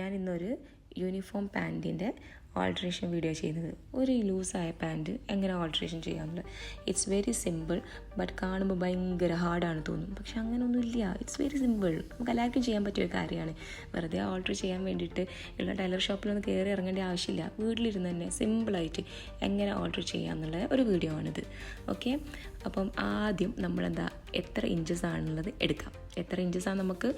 ഞാൻ ഇന്നൊരു uniform പാൻറ്റിൻ്റെ alteration video ചെയ്യുന്നത്. ഒരു ലൂസായ പാൻറ്റ് എങ്ങനെ ഓൾട്രേഷൻ ചെയ്യാമെന്നുള്ളത്. ഇറ്റ്സ് വെരി സിമ്പിൾ, ബട്ട് കാണുമ്പോൾ ഭയങ്കര ഹാർഡാണ് തോന്നും. പക്ഷെ അങ്ങനെയൊന്നുമില്ല, ഇറ്റ്സ് വെരി സിമ്പിൾ. നമുക്ക് എല്ലാവർക്കും ചെയ്യാൻ പറ്റിയൊരു കാര്യമാണ്. വെറുതെ ഓൾട്ടർ ചെയ്യാൻ വേണ്ടിയിട്ട് ഉള്ള ടൈലർ ഷോപ്പിലൊന്നും കയറി ഇറങ്ങേണ്ട ആവശ്യമില്ല. വീട്ടിലിരുന്ന് തന്നെ സിമ്പിളായിട്ട് എങ്ങനെ ഓൾട്ടർ ചെയ്യാമെന്നുള്ള ഒരു വീഡിയോ ആണിത്. ഓക്കെ, അപ്പം ആദ്യം നമ്മളെന്താ എത്ര ഇഞ്ചസ് ആണുള്ളത് എടുക്കാം. എത്ര ഇഞ്ചസാണ് നമുക്ക്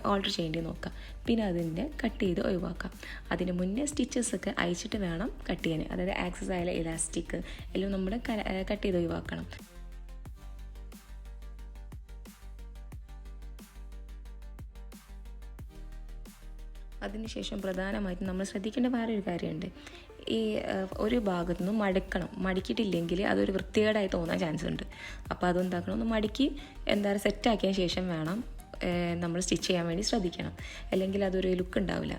ഓൾട്ടർ ചെയ്യേണ്ടത് നോക്കാം. പിന്നെ അതിൻ്റെ കട്ട് ചെയ്ത് ഒഴിവാക്കാം. അതിന് മുന്നേ സ്റ്റിച്ചസൊക്കെ അയച്ചിട്ട് വേണം കട്ട് ചെയ്യാൻ. അതായത് ആക്സസ് ആയാലും ഇലാസ്റ്റിക് എല്ലാം നമ്മൾ കട്ട് ചെയ്ത് ഒഴിവാക്കണം. അതിനുശേഷം പ്രധാനമായിട്ടും നമ്മൾ ശ്രദ്ധിക്കേണ്ട വേറൊരു കാര്യമുണ്ട്. ഈ ഒരു ഭാഗത്തു നിന്ന് മടക്കണം. മടക്കിയിട്ടില്ലെങ്കിൽ അതൊരു വൃത്തികേടായി തോന്നാൻ ചാൻസ് ഉണ്ട്. അപ്പോൾ അതെന്താക്കണം, ഒന്ന് മടക്കി സെറ്റാക്കിയതിന് ശേഷം വേണം നമ്മൾ സ്റ്റിച്ച് ചെയ്യാൻ വേണ്ടി ശ്രദ്ധിക്കണം. അല്ലെങ്കിൽ അതൊരു ലുക്ക് ഉണ്ടാവില്ല.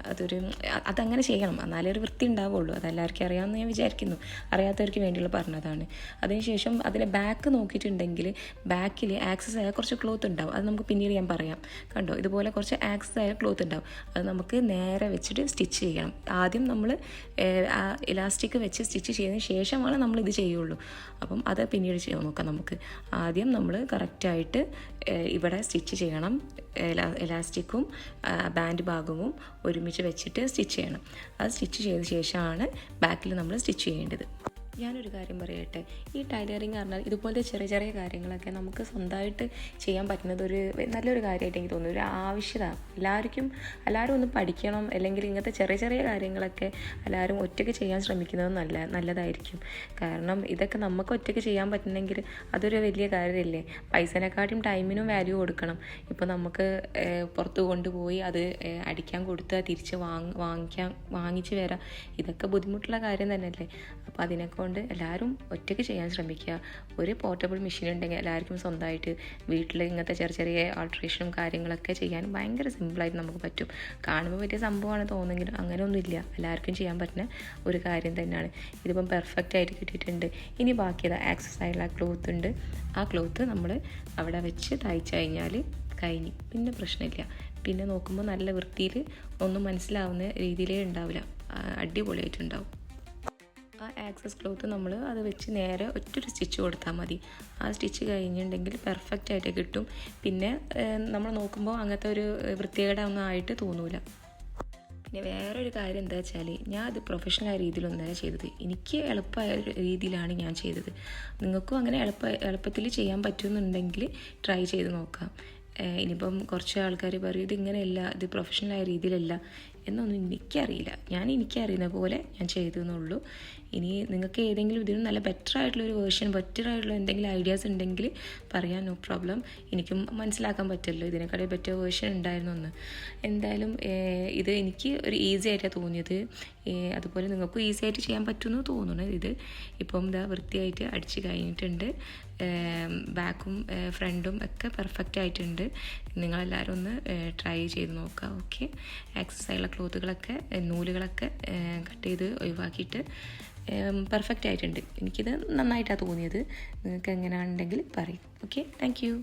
അതങ്ങനെ ചെയ്യണം, എന്നാലേ ഒരു വൃത്തി ഉണ്ടാവുള്ളൂ. അതെല്ലാവർക്കും അറിയാമെന്ന് ഞാൻ വിചാരിക്കുന്നു. അറിയാത്തവർക്ക് വേണ്ടിയുള്ള പറഞ്ഞതാണ്. അതിനുശേഷം അതിൻ്റെ ബാക്ക് നോക്കിയിട്ടുണ്ടെങ്കിൽ ബാക്കിൽ ആക്സസ് ആയ കുറച്ച് ക്ലോത്ത് ഉണ്ടാവും. അത് നമുക്ക് പിന്നീട് ഞാൻ പറയാം. കണ്ടോ, ഇതുപോലെ കുറച്ച് ആക്സസ് ആയ ക്ലോത്ത് ഉണ്ടാവും. അത് നമുക്ക് നേരെ വെച്ചിട്ട് സ്റ്റിച്ച് ചെയ്യണം. ആദ്യം നമ്മൾ ഇലാസ്റ്റിക് വെച്ച് സ്റ്റിച്ച് ചെയ്തതിന് ശേഷമാണ് നമ്മളിത് ചെയ്യുള്ളൂ. അപ്പം അത് പിന്നീട് നോക്കാം. നമുക്ക് ആദ്യം നമ്മൾ കറക്റ്റായിട്ട് ഇവിടെ സ്റ്റിച്ച് ചെയ്യണം. എലാസ്റ്റിക്കും ബാൻഡ് ഭാഗവും ഒരുമിച്ച് വെച്ചിട്ട് സ്റ്റിച്ച് ചെയ്യണം. അത് സ്റ്റിച്ച് ചെയ്ത ശേഷമാണ് ബാക്കിൽ നമ്മൾ സ്റ്റിച്ച് ചെയ്യേണ്ടത്. ഞാനൊരു കാര്യം പറയട്ടെ, ഈ ടൈലറിങ് പറഞ്ഞാൽ ഇതുപോലത്തെ ചെറിയ ചെറിയ കാര്യങ്ങളൊക്കെ നമുക്ക് സ്വന്തമായിട്ട് ചെയ്യാൻ പറ്റുന്നത് നല്ലൊരു കാര്യമായിട്ട് എനിക്ക് തോന്നുന്നു. ഒരു ആവശ്യത എല്ലാവരും ഒന്ന് പഠിക്കണം. അല്ലെങ്കിൽ ഇങ്ങനത്തെ ചെറിയ ചെറിയ കാര്യങ്ങളൊക്കെ എല്ലാവരും ഒറ്റയ്ക്ക് ചെയ്യാൻ ശ്രമിക്കുന്നത് നല്ലതായിരിക്കും. കാരണം ഇതൊക്കെ നമുക്ക് ഒറ്റയ്ക്ക് ചെയ്യാൻ പറ്റുന്നെങ്കിൽ അതൊരു വലിയ കാര്യമല്ലേ. പൈസനെക്കാട്ടും ടൈമിനും വാല്യൂ കൊടുക്കണം. ഇപ്പോൾ നമുക്ക് പുറത്ത് കൊണ്ടുപോയി അത് അടിക്കാൻ കൊടുത്താൽ തിരിച്ച് വാങ്ങിച്ച് വരാം. ഇതൊക്കെ ബുദ്ധിമുട്ടുള്ള കാര്യം തന്നെയല്ലേ. അപ്പോൾ അതിനൊക്കെ കൊണ്ട് എല്ലാവരും ഒറ്റയ്ക്ക് ചെയ്യാൻ ശ്രമിക്കുക. ഒരു പോർട്ടബിൾ മെഷീൻ ഉണ്ടെങ്കിൽ എല്ലാവർക്കും സ്വന്തമായിട്ട് വീട്ടിൽ ഇങ്ങനത്തെ ചെറിയ ചെറിയ ആൾട്രേഷനും കാര്യങ്ങളൊക്കെ ചെയ്യാൻ ഭയങ്കര സിമ്പിളായിട്ട് നമുക്ക് പറ്റും. കാണുമ്പോൾ വലിയ സംഭവമാണ് തോന്നുമെങ്കിലും അങ്ങനെയൊന്നുമില്ല. എല്ലാവർക്കും ചെയ്യാൻ പറ്റുന്ന ഒരു കാര്യം തന്നെയാണ്. ഇതിപ്പം പെർഫെക്റ്റ് ആയിട്ട് കിട്ടിയിട്ടുണ്ട്. ഇനി ബാക്കിയത് ആക്സസ് ആയിട്ടുള്ള ക്ലോത്ത് ഉണ്ട്. ആ ക്ലോത്ത് നമ്മൾ അവിടെ വെച്ച് തയ്ച്ചു കഴിഞ്ഞാൽ കഴിഞ്ഞ്, പിന്നെ പ്രശ്നമില്ല. പിന്നെ നോക്കുമ്പോൾ നല്ല വൃത്തിയിൽ ഒന്നും മനസ്സിലാവുന്ന രീതിയിലേ ഉണ്ടാവില്ല. അടിപൊളിയായിട്ടുണ്ടാവും. ആ ആക്സസ് ക്ലോത്ത് നമ്മൾ അത് വെച്ച് നേരെ ഒറ്റൊരു സ്റ്റിച്ച് കൊടുത്താൽ മതി. ആ സ്റ്റിച്ച് കഴിഞ്ഞിട്ടുണ്ടെങ്കിൽ പെർഫെക്റ്റ് ആയിട്ട് കിട്ടും. പിന്നെ നമ്മൾ നോക്കുമ്പോൾ അങ്ങനത്തെ ഒരു വൃത്തികേടൊന്നും ആയിട്ട് തോന്നൂല. പിന്നെ വേറൊരു കാര്യം എന്താ വെച്ചാൽ, ഞാൻ അത് പ്രൊഫഷണൽ രീതിയിലൊന്നല്ല ചെയ്തത്. എനിക്ക് എളുപ്പമായ രീതിയിലാണ് ഞാൻ ചെയ്തത്. നിങ്ങൾക്കും അങ്ങനെ എളുപ്പത്തിൽ ചെയ്യാൻ പറ്റുമെന്നുണ്ടെങ്കിൽ ട്രൈ ചെയ്ത് നോക്കാം. ഇനിയിപ്പം കുറച്ച് ആൾക്കാർ പറയും ഇതിങ്ങനെയല്ല, ഇത് പ്രൊഫഷണലായ രീതിയിലല്ല എന്നൊന്നും എനിക്കറിയില്ല. എനിക്കറിയുന്ന പോലെ ഞാൻ ചെയ്തെന്നുള്ളൂ. ഇനി നിങ്ങൾക്ക് ഏതെങ്കിലും ഇതിനും നല്ല ബെറ്റർ ആയിട്ടുള്ള എന്തെങ്കിലും ഐഡിയാസ് ഉണ്ടെങ്കിൽ പറയാൻ, നോ പ്രോബ്ലം. എനിക്കും മനസ്സിലാക്കാൻ പറ്റുമല്ലോ ഇതിനെക്കാളും ബെറ്റർ വേർഷൻ ഉണ്ടായിരുന്നു എന്ന്. എന്തായാലും ഇത് എനിക്ക് ഒരു ഈസി ആയിട്ടാണ് തോന്നിയത്. അതുപോലെ നിങ്ങൾക്കും ഈസി ആയിട്ട് ചെയ്യാൻ പറ്റുമെന്ന് തോന്നുന്നു. ഇത് ഇപ്പം വൃത്തിയായിട്ട് അടിച്ച് കഴിഞ്ഞിട്ടുണ്ട്. ബാക്കും ഫ്രണ്ടും ഒക്കെ പെർഫെക്റ്റ് ആയിട്ടുണ്ട്. നിങ്ങളെല്ലാവരും ഒന്ന് ട്രൈ ചെയ്ത് നോക്കുക. ഓക്കെ, ആക്സസ് ആയുള്ള ക്ലോത്തുകളൊക്കെ നൂലുകളൊക്കെ കട്ട് ചെയ്ത് ഒഴിവാക്കിയിട്ട് പെർഫെക്റ്റ് ആയിട്ടുണ്ട്. എനിക്കിത് നന്നായിട്ടാണ് തോന്നിയത്. നിങ്ങൾക്ക് എങ്ങനെയാണെന്നുണ്ടെങ്കിൽ പറയും. Okay, thank you.